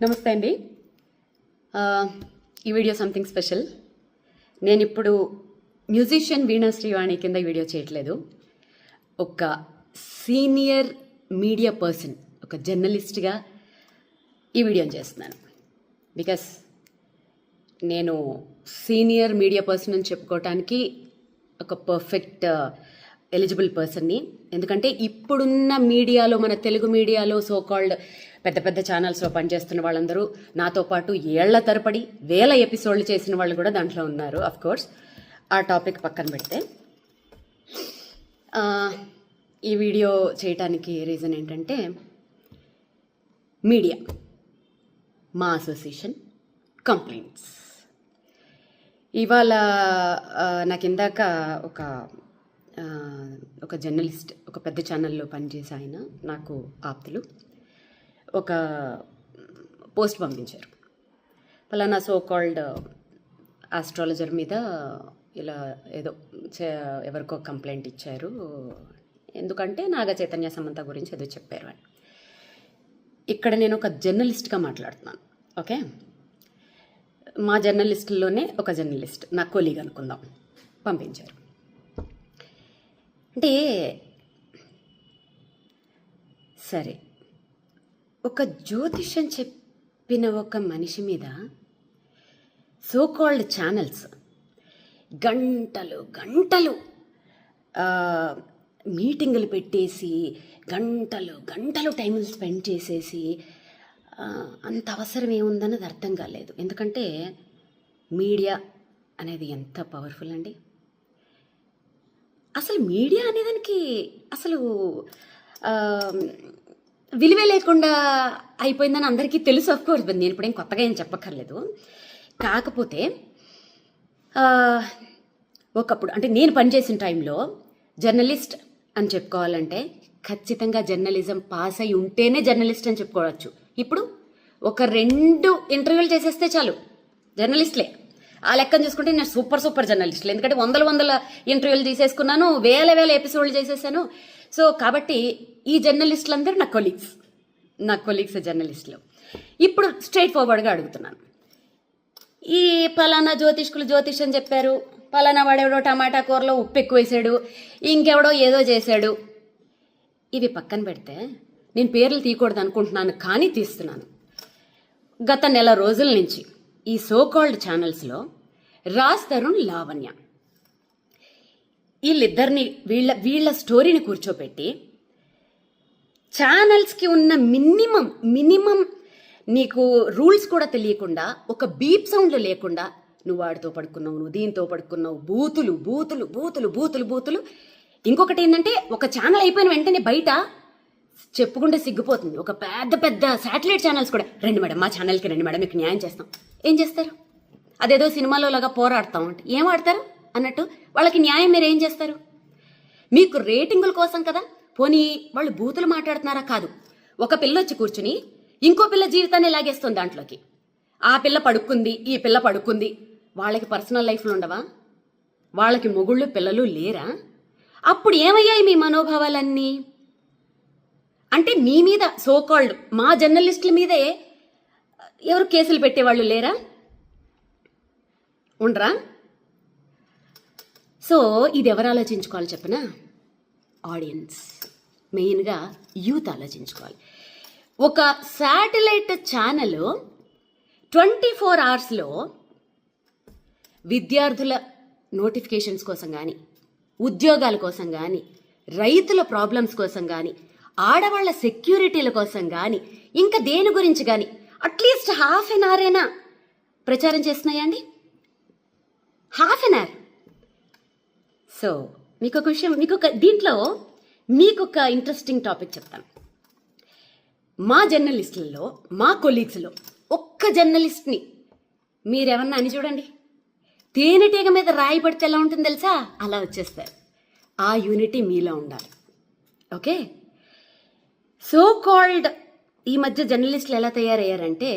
నమస్తే అండి. ఈ వీడియో సంథింగ్ స్పెషల్. నేను ఇప్పుడు మ్యూజిషియన్ వీణా శ్రీవాణి కింద వీడియో చేయట్లేదు. ఒక సీనియర్ మీడియా పర్సన్, ఒక జర్నలిస్ట్గా ఈ వీడియోని చేస్తున్నాను. బికాస్ నేను సీనియర్ మీడియా పర్సన్ అని చెప్పుకోవటానికి ఒక పర్ఫెక్ట్ ఎలిజిబుల్ పర్సన్ని. ఎందుకంటే ఇప్పుడున్న మీడియాలో, మన తెలుగు మీడియాలో సోకాల్డ్ పెద్ద పెద్ద ఛానల్స్లో పనిచేస్తున్న వాళ్ళందరూ నాతో పాటు ఏళ్ల తరపడి 1000 ఎపిసోడ్లు చేసిన వాళ్ళు కూడా దాంట్లో ఉన్నారు. అఫ్ కోర్స్ ఆ టాపిక్ పక్కన పెడితే ఈ వీడియో చేయటానికి రీజన్ ఏంటంటే, మీడియా, మా అసోసియేషన్ కంప్లైంట్స్. ఇవాళ నాకు ఇందాక ఒక జర్నలిస్ట్, ఒక పెద్ద ఛానల్లో పనిచేసే ఆయన, నాకు ఆప్తులు, ఒక పోస్ట్ పంపించారు. పలానా సో కాల్డ్ ఆస్ట్రాలజర్ మీద ఇలా ఏదో ఎవరికో కంప్లైంట్ ఇచ్చారు, ఎందుకంటే నాగ చైతన్య సమంత గురించి ఏదో చెప్పారు అని. ఇక్కడ నేను ఒక జర్నలిస్ట్గా మాట్లాడుతున్నాను. ఓకే, మా జర్నలిస్టుల్లోనే ఒక జర్నలిస్ట్, నా కొలీగ్ అనుకుందాం, పంపించారు. అంటే సరే, ఒక జ్యోతిష్యం చెప్పిన ఒక మనిషి మీద సోకాల్డ్ ఛానల్స్ గంటలు గంటలు మీటింగులు పెట్టేసి గంటలు గంటలు టైం స్పెండ్ చేసేసి అంత అవసరం ఏముందన్నది అర్థం కాలేదు. ఎందుకంటే మీడియా అనేది ఎంత పవర్ఫుల్ అండి. అసలు మీడియా అనేదానికి అసలు విలువే లేకుండా అయిపోయిందని అందరికీ తెలుసు. ఆఫ్ కోర్స్, నేను ఇప్పుడేం కొత్తగా ఏం చెప్పక్కర్లేదు. కాకపోతే ఒకప్పుడు, అంటే నేను పనిచేసిన టైంలో జర్నలిస్ట్ అని చెప్పుకోవాలంటే ఖచ్చితంగా జర్నలిజం పాస్ అయి ఉంటేనే జర్నలిస్ట్ అని చెప్పుకోవచ్చు. ఇప్పుడు ఒక 2 ఇంటర్వ్యూలు చేసేస్తే చాలు జర్నలిస్ట్లే. ఆ లెక్కను చూసుకుంటే నేను సూపర్ జర్నలిస్టులు. ఎందుకంటే వందల ఇంటర్వ్యూలు తీసేసుకున్నాను, 1000 ఎపిసోడ్లు చేసేసాను. సో కాబట్టి ఈ జర్నలిస్టులు అందరూ నా కొలీగ్స్ జర్నలిస్టులు. ఇప్పుడు స్ట్రైట్ ఫార్వర్డ్గా అడుగుతున్నాను, ఈ పలానా జ్యోతిష్యం చెప్పారు, పలానా వాడెవడో టమాటా కూరలో ఉప్పు ఎక్కువ వేసాడు, ఇంకెవడో ఏదో చేశాడు, ఇవి పక్కన పెడితే, నేను పేర్లు తీయకూడదు అనుకుంటున్నాను కానీ తీస్తున్నాను. గత నెల రోజుల నుంచి ఈ సోకాల్డ్ ఛానల్స్లో రాజ్ తరుణ్, లావణ్య, వీళ్ళిద్దరిని వీళ్ళ స్టోరీని కూర్చోపెట్టి ఛానల్స్కి ఉన్న మినిమం నీకు రూల్స్ కూడా తెలియకుండా, ఒక బీప్ సౌండ్లు లేకుండా, నువ్వు వాడితో పడుకున్నావు, నువ్వు దీంతో పడుకున్నావు, బూతులు. ఇంకొకటి ఏంటంటే, ఒక ఛానల్ అయిపోయిన వెంటనే బయట చెప్పుకుంటే సిగ్గుపోతుంది, ఒక పెద్ద శాటిలైట్ ఛానల్స్ కూడా, రండి మేడం మా ఛానల్కి రండి మేడం, మీకు న్యాయం చేస్తాం. ఏం చేస్తారు? అదేదో సినిమాలో లాగా పోరాడతాం అంటే ఏం ఆడతారు అన్నట్టు వాళ్ళకి న్యాయం మీరు ఏం చేస్తారు? మీకు రేటింగుల కోసం కదా. పోనీ వాళ్ళు బూతులు మాట్లాడుతున్నారా? కాదు, ఒక పిల్ల వచ్చి కూర్చుని ఇంకో పిల్ల జీవితాన్ని లాగేస్తుంది దాంట్లోకి. ఆ పిల్ల పడుకుంది, ఈ పిల్ల పడుకుంది. వాళ్ళకి పర్సనల్ లైఫ్లు ఉండవా? వాళ్ళకి మొగుళ్ళు పిల్లలు లేరా? అప్పుడు ఏమయ్యాయి మీ మనోభావాలన్నీ? అంటే మీ మీద సోకాల్డ్ మా జర్నలిస్టుల మీదే ఎవరు కేసులు పెట్టేవాళ్ళు లేరా? ఉండరా? సో ఇది ఎవరు ఆలోచించుకోవాలి చెప్పనా? ఆడియన్స్, మెయిన్గా యూత్ ఆలోచించుకోవాలి. ఒక శాటిలైట్ ఛానల్ 24 అవర్స్లో విద్యార్థుల నోటిఫికేషన్స్ కోసం కానీ, ఉద్యోగాల కోసం కానీ, రైతుల ప్రాబ్లమ్స్ కోసం కానీ, ఆడవాళ్ల సెక్యూరిటీల కోసం కానీ, ఇంకా దేని గురించి కానీ అట్లీస్ట్ ½ an hour అయినా ప్రచారం చేస్తున్నాయండి. ½ an hour. సో దీంట్లో మీకు ఒక ఇంట్రెస్టింగ్ టాపిక్ చెప్తాను. మా జర్నలిస్టులలో, మా కొలీగ్స్లో ఒక్క జర్నలిస్ట్ని మీరేమన్నా అని చూడండి, తేనెటీగ మీద రాయి పడితే ఎలా ఉంటుంది తెలుసా? అలా వచ్చేస్తారు. ఆ యూనిటీ మీలో ఉండాలి. ఓకే, సో కాల్డ్ ఈ మధ్య జర్నలిస్టులు ఎలా తయారయ్యారంటే,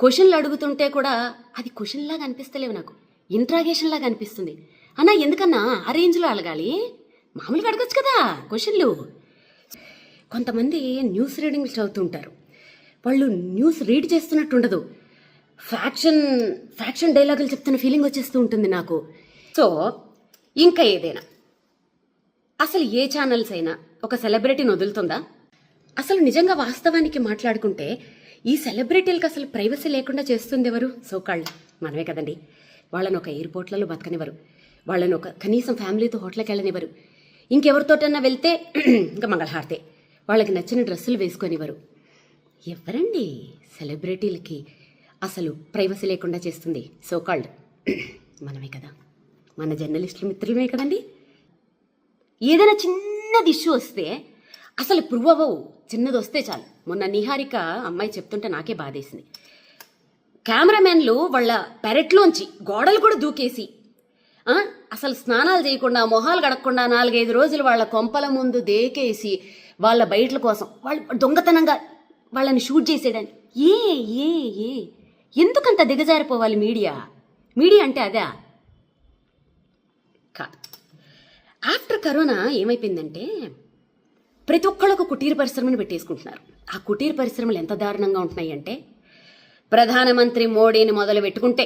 క్వశ్చన్లు అడుగుతుంటే కూడా అది క్వశ్చన్ లాగా అనిపిస్తలేవు, నాకు ఇంట్రాగేషన్ లాగా అనిపిస్తుంది. అన్నా ఎందుకన్నా ఆ రేంజ్లో అడగాలి? మామూలుగా అడగచ్చు కదా క్వశ్చన్లు. కొంతమంది న్యూస్ రీడింగ్లు చదువుతుంటారు, వాళ్ళు న్యూస్ రీడ్ చేస్తున్నట్టు ఉండదు, ఫ్యాక్షన్ డైలాగులు చెప్తున్న ఫీలింగ్ వచ్చేస్తూ ఉంటుంది నాకు. సో ఇంకా ఏదైనా అసలు ఏ ఛానల్స్ అయినా ఒక సెలబ్రిటీని వదులుతుందా? అసలు నిజంగా వాస్తవానికి మాట్లాడుకుంటే ఈ సెలబ్రిటీలకు అసలు ప్రైవసీ లేకుండా చేస్తుంది ఎవరు? సోకాళ్ళు మనమే కదండి. వాళ్ళని ఒక ఎయిర్పోర్ట్లలో బతకనివ్వరు, వాళ్ళని ఒక కనీసం ఫ్యామిలీతో హోటల్కి వెళ్ళనివ్వరు, ఇంకెవరితోటన్నా వెళ్తే ఇంకా మంగళహారతే, వాళ్ళకి నచ్చిన డ్రెస్సులు వేసుకొనివ్వరు. ఎవరండి సెలబ్రిటీలకి అసలు ప్రైవసీ లేకుండా చేస్తుంది? సోకాల్డ్ మనమే కదా, మన జర్నలిస్టుల మిత్రులమే కదండి. ఏదైనా చిన్నది ఇష్యూ వస్తే అసలు ప్రూవ్ అవ్వవు, చిన్నది వస్తే చాలు. మొన్న నిహారిక అమ్మాయి చెప్తుంటే నాకే బాధేసింది. కెమెరామెన్లు వాళ్ళ పెరట్లోంచి గోడలు కూడా దూకేసి అసలు స్నానాలు చేయకుండా మొహాలు గడకుండా 4-5 రోజులు వాళ్ళ కొంపల ముందు దేకేసి వాళ్ళ బయటల కోసం వాళ్ళు దొంగతనంగా వాళ్ళని షూట్ చేసేయడానికి. ఏ ఏ ఏ ఎందుకంత దిగజారిపోవాలి మీడియా అంటే అదా? కాదు. ఆఫ్టర్ కరోనా ఏమైపోయిందంటే ప్రతి ఒక్కళ్ళకు కుటీర పరిశ్రమను పెట్టేసుకుంటున్నారు. ఆ కుటీర పరిశ్రమలు ఎంత దారుణంగా ఉంటున్నాయి అంటే, ప్రధానమంత్రి మోడీని మొదలు పెట్టుకుంటే,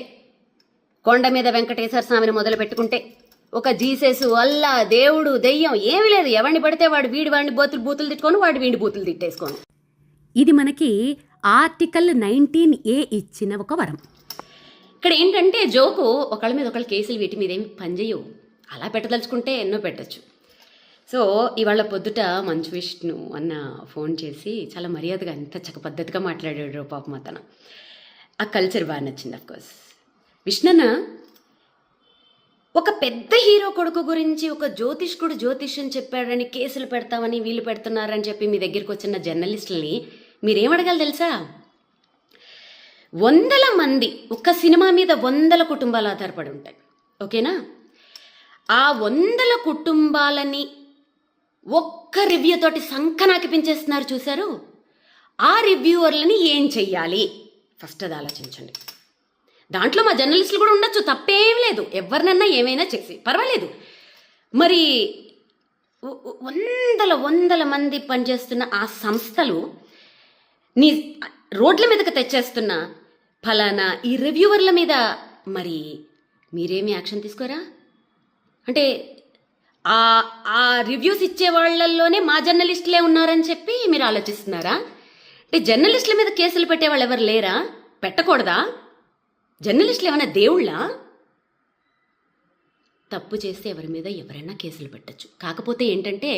కొండ మీద వెంకటేశ్వర స్వామిని మొదలు పెట్టుకుంటే, ఒక జీసస్, అల్లా, దేవుడు, దెయ్యం ఏమీ లేదు. ఎవరిని పడితే వాడు వాడిని బూతులు తిట్టుకొని, వాడు వీడి బూతులు తిట్టేసుకోను. ఇది మనకి ఆర్టికల్ 19A ఇచ్చిన ఒక వరం. ఇక్కడ ఏంటంటే జోకు, ఒకళ్ళ మీద ఒకళ్ళు కేసులు వీటి మీద ఏమి పనిచేయవు. అలా పెట్టదలుచుకుంటే ఎన్నో పెట్టచ్చు. సో ఇవాళ పొద్దుట మంచు విష్ణు అన్న ఫోన్ చేసి చాలా మర్యాదగా ఎంత చక్క పద్ధతిగా మాట్లాడాడు పాపం అతను. ఆ కల్చర్ బాగా నచ్చింది. అఫ్కోర్స్ విష్ణన్న ఒక పెద్ద హీరో కొడుకు గురించి ఒక జ్యోతిష్యం చెప్పాడని కేసులు పెడతామని వీళ్ళు పెడుతున్నారని చెప్పి మీ దగ్గరికి వచ్చిన జర్నలిస్టులని మీరేమడగాలి తెలుసా? 100 మంది, ఒక్క సినిమా మీద 100 కుటుంబాలు ఆధారపడి ఉంటాయి. ఓకేనా? ఆ 100 కుటుంబాలని ఒక్క రివ్యూ తోటి సంకనాకి పెంచేస్తున్నారు చూశారు. ఆ రివ్యూవర్లని ఏం చెయ్యాలి ఫస్ట్ అది ఆలోచించండి. దాంట్లో మా జర్నలిస్టులు కూడా ఉండొచ్చు, తప్పేం లేదు. ఎవరినన్నా ఏమైనా చేసి పర్వాలేదు. మరి 100 మంది పనిచేస్తున్న ఆ సంస్థలు నీ రోడ్ల మీదకి తెచ్చేస్తున్న ఫలానా ఈ రివ్యూవర్ల మీద మరి మీరేమి యాక్షన్ తీసుకోరా? అంటే ఆ రివ్యూస్ ఇచ్చే వాళ్ళల్లోనే మా జర్నలిస్టులే ఉన్నారని చెప్పి మీరు ఆలోచిస్తున్నారా? అంటే జర్నలిస్టుల మీద కేసులు పెట్టేవాళ్ళు ఎవరు లేరా? పెట్టకూడదా? జర్నలిస్టులు ఏమైనా దేవుళ్ళా? తప్పు చేస్తే ఎవరి మీద ఎవరైనా కేసులు పెట్టచ్చు. కాకపోతే ఏంటంటే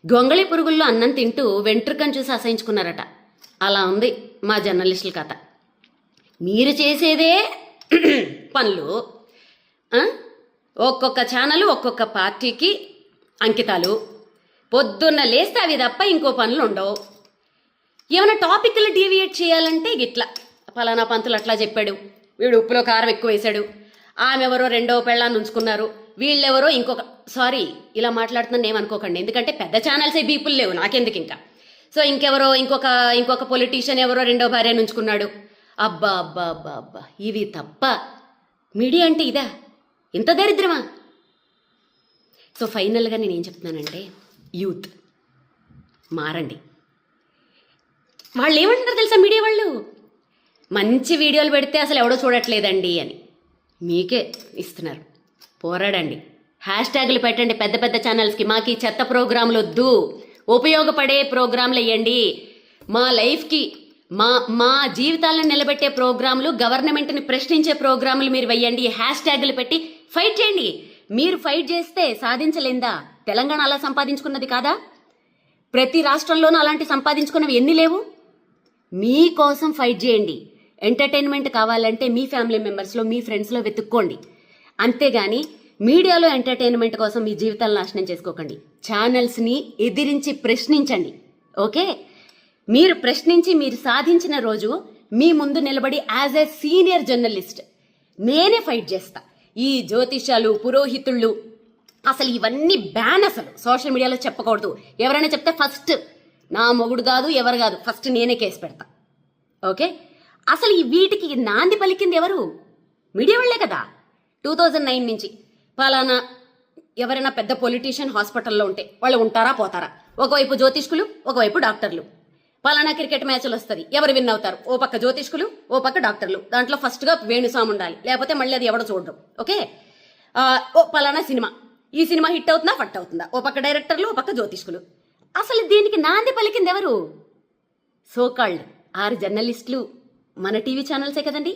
గొంగళి పురుగుల్లో అన్నం తింటూ వెంట్రుకను చూసి అసహించుకున్నారట. అలా ఉంది మా జర్నలిస్టుల కథ. మీరు చేసేదే పనులు, ఒక్కొక్క ఛానల్ ఒక్కొక్క పార్టీకి అంకితాలు. పొద్దున్న లేస్తే అవి తప్ప ఇంకో పనులు ఉండవు. ఏమైనా టాపిక్లు డీవియేట్ చేయాలంటే గిట్లా ఫలానా పంతులు అట్లా చెప్పాడు, వీడు ఉప్పులో కారం ఎక్కువ వేశాడు, ఆమె ఎవరో 2వ పెళ్ళాన్ని ఉంచుకున్నారు, వీళ్ళెవరో ఇంకొక, సారీ ఇలా మాట్లాడుతున్నాను ఏమనుకోకండి, ఎందుకంటే పెద్ద ఛానల్సే బీపుల్ లేవు నాకెందుకు ఇంకా. సో ఇంకెవరో ఇంకొక పొలిటీషియన్ ఎవరో 2వ భార్యను ఉంచుకున్నాడు. అబ్బా అబ్బా అబ్బా అబ్బా, ఇవి తప్ప మీడియా అంటే ఇదా? ఇంత దరిద్రమా? సో ఫైనల్గా నేనేం చెప్తున్నానంటే, యూత్ మారండి. వాళ్ళు ఏమంటున్నారు తెలుసా మీడియా వాళ్ళు? మంచి వీడియోలు పెడితే అసలు ఎవడో చూడట్లేదండి అని మీకే ఇస్తున్నారు. పోరాడండి, హ్యాష్ట్యాగులు పెట్టండి పెద్ద పెద్ద ఛానల్స్కి. మాకు ఈ చెత్త ప్రోగ్రాంలు వద్దు, ఉపయోగపడే ప్రోగ్రాంలు వేయండి. మా లైఫ్కి మా జీవితాలను నిలబెట్టే ప్రోగ్రాంలు, గవర్నమెంట్ని ప్రశ్నించే ప్రోగ్రాంలు మీరు వేయండి. హ్యాష్ట్యాగులు పెట్టి ఫైట్ చేయండి. మీరు ఫైట్ చేస్తే సాధించలేందా? తెలంగాణ అలా సంపాదించుకున్నది కాదా? ప్రతి రాష్ట్రంలోనూ అలాంటి సంపాదించుకున్నవి ఎన్ని లేవు? మీకోసం ఫైట్ చేయండి. ఎంటర్టైన్మెంట్ కావాలంటే మీ ఫ్యామిలీ మెంబర్స్లో, మీ ఫ్రెండ్స్లో వెతుక్కోండి. అంతేగాని మీడియాలో ఎంటర్టైన్మెంట్ కోసం మీ జీవితాలు నాశనం చేసుకోకండి. ఛానల్స్ని ఎదిరించి ప్రశ్నించండి. ఓకే? మీరు ప్రశ్నించి మీరు సాధించిన రోజు మీ ముందు నిలబడి యాజ్ ఏ సీనియర్ జర్నలిస్ట్ నేనే ఫైట్ చేస్తా. ఈ జ్యోతిషాలు, పురోహితుళ్ళు, అసలు ఇవన్నీ బ్యాన్. అసలు సోషల్ మీడియాలో చెప్పకూడదు. ఎవరైనా చెప్తే ఫస్ట్ నా మొగుడు కాదు, ఎవరు కాదు, ఫస్ట్ నేనే కేసు పెడతా. ఓకే? అసలు ఈ వీటికి నాంది పలికింది ఎవరు? మీడియా వాళ్ళే కదా. 2009 నుంచి పలానా ఎవరైనా పెద్ద పొలిటీషియన్ హాస్పిటల్లో ఉంటే వాళ్ళు ఉంటారా పోతారా? ఒకవైపు జ్యోతిష్కులు, ఒకవైపు డాక్టర్లు. పలానా క్రికెట్ మ్యాచ్లు వస్తుంది, ఎవరు విన్ అవుతారు? ఓ పక్క జ్యోతిష్కులు, ఓ పక్క డాక్టర్లు. దాంట్లో ఫస్ట్గా వేణుస్వామి ఉండాలి, లేకపోతే మళ్ళీ అది ఎవడో చూడడం. ఓకే, ఓ పలానా సినిమా, ఈ సినిమా హిట్ అవుతుందా ఫట్ అవుతుందా? ఓ పక్క డైరెక్టర్లు, ఓ పక్క జ్యోతిష్కులు. అసలు దీనికి నాంది పలికింది ఎవరు? సోకాల్డ్ 6 జర్నలిస్టులు, మన టీవీ ఛానల్సే కదండి.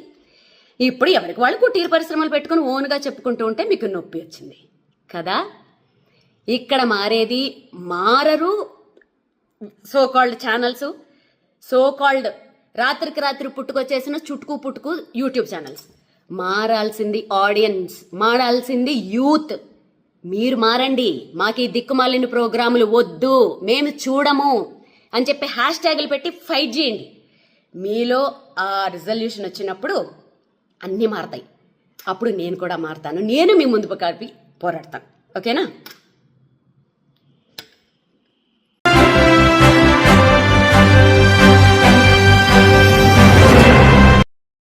ఇప్పుడు ఎవరికి వాళ్ళు కుటీర పరిశ్రమలు పెట్టుకుని ఓన్గా చెప్పుకుంటూ ఉంటే మీకు నొప్పి వచ్చింది కదా. ఇక్కడ మారేది మారరు సోకాల్డ్ ఛానల్స్, సోకాల్డ్ రాత్రికి రాత్రి పుట్టుకొచ్చేసిన చుట్టుకు పుట్టుకు యూట్యూబ్ ఛానల్స్. మారాల్సింది ఆడియన్స్, మారాల్సింది యూత్. మీరు మారండి. మాకు ఈ దిక్కుమాలిన ప్రోగ్రాములు వద్దు, మేము చూడము అని చెప్పి హ్యాష్ ట్యాగులు పెట్టి ఫైట్ చేయండి. మీలో ఆ రిజల్యూషన్ వచ్చినప్పుడు అన్నీ మారతాయి. అప్పుడు నేను కూడా మారతాను, నేను మీ ముందు కలిపి పోరాడతాను. ఓకేనా?